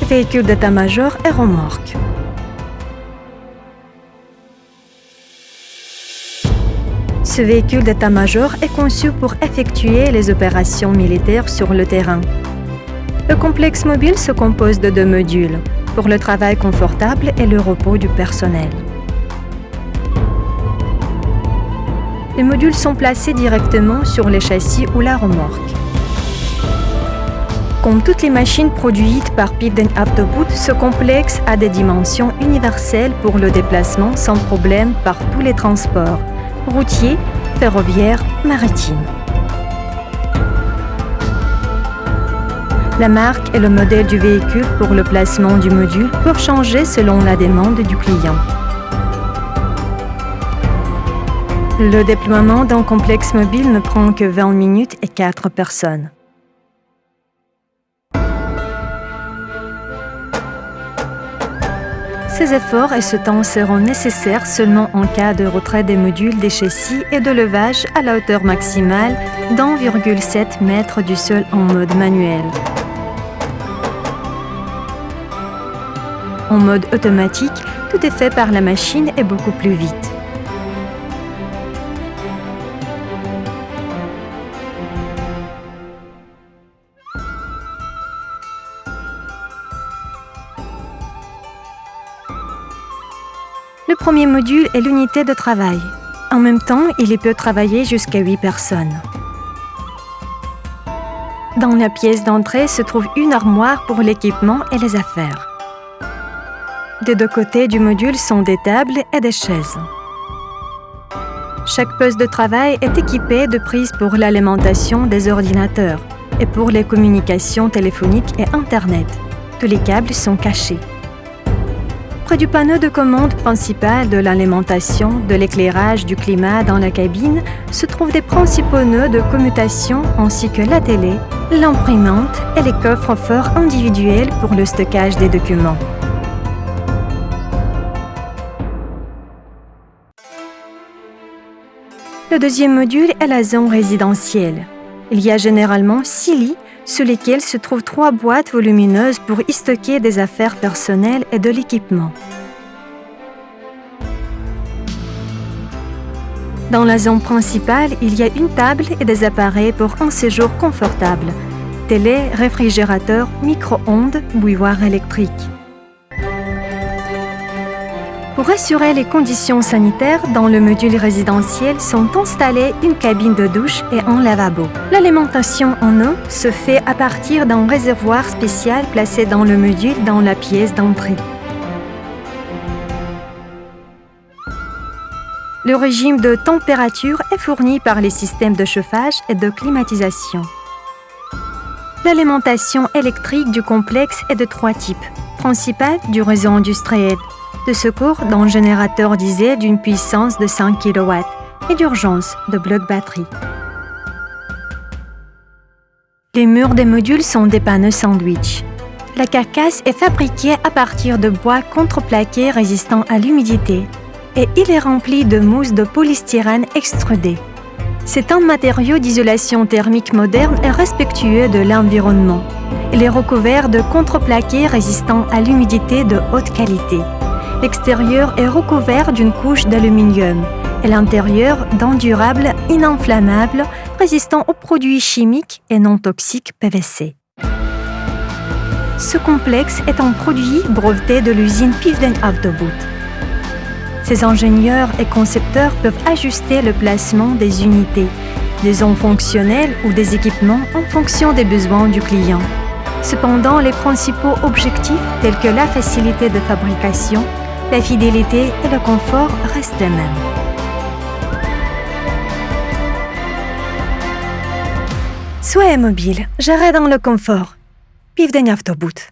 véhicule d'état-major et remorque. Ce véhicule d'état-major est conçu pour effectuer les opérations militaires sur le terrain. Le complexe mobile se compose de 2 modules, pour le travail confortable et le repos du personnel. Les modules sont placés directement sur les châssis ou la remorque. Comme toutes les machines produites par Pivden Autoboot, ce complexe a des dimensions universelles pour le déplacement sans problème par tous les transports, routiers, ferroviaires, maritimes. La marque et le modèle du véhicule pour le placement du module peuvent changer selon la demande du client. Le déploiement d'un complexe mobile ne prend que 20 minutes et 4 personnes. Ces efforts et ce temps seront nécessaires seulement en cas de retrait des modules des châssis et de levage à la hauteur maximale d'1,7 m du sol en mode manuel. En mode automatique, tout est fait par la machine et beaucoup plus vite. Le premier module est l'unité de travail. En même temps, il peut travailler jusqu'à 8 personnes. Dans la pièce d'entrée se trouve une armoire pour l'équipement et les affaires. Des 2 côtés du module sont des tables et des chaises. Chaque poste de travail est équipé de prises pour l'alimentation des ordinateurs et pour les communications téléphoniques et Internet. Tous les câbles sont cachés. Près du panneau de commande principal de l'alimentation, de l'éclairage, du climat dans la cabine, se trouvent des principaux nœuds de commutation ainsi que la télé, l'imprimante et les coffres forts individuels pour le stockage des documents. Le deuxième module est la zone résidentielle. Il y a généralement 6 lits sous lesquels se trouvent 3 boîtes volumineuses pour y stocker des affaires personnelles et de l'équipement. Dans la zone principale, il y a une table et des appareils pour un séjour confortable. Télé, réfrigérateur, micro-ondes, bouilloire électrique. Pour assurer les conditions sanitaires, dans le module résidentiel sont installées une cabine de douche et un lavabo. L'alimentation en eau se fait à partir d'un réservoir spécial placé dans le module dans la pièce d'entrée. Le régime de température est fourni par les systèmes de chauffage et de climatisation. L'alimentation électrique du complexe est de 3 types. Principale, du réseau industriel. De secours d'un générateur diesel d'une puissance de 5 kW et d'urgence de blocs batterie. Les murs des modules sont des panneaux sandwich. La carcasse est fabriquée à partir de bois contreplaqué résistant à l'humidité et il est rempli de mousse de polystyrène extrudée. C'est un matériau d'isolation thermique moderne et respectueux de l'environnement. Il est recouvert de contreplaqué résistant à l'humidité de haute qualité. L'extérieur est recouvert d'une couche d'aluminium et l'intérieur d'un durable ininflammable résistant aux produits chimiques et non toxiques PVC. Ce complexe est un produit breveté de l'usine Pivden Autoboot. Ces ingénieurs et concepteurs peuvent ajuster le placement des unités, des zones fonctionnelles ou des équipements en fonction des besoins du client. Cependant, les principaux objectifs tels que la facilité de fabrication, la fidélité et le confort restent les mêmes. Soyez mobile, gérez dans le confort. Pivden Autoboot.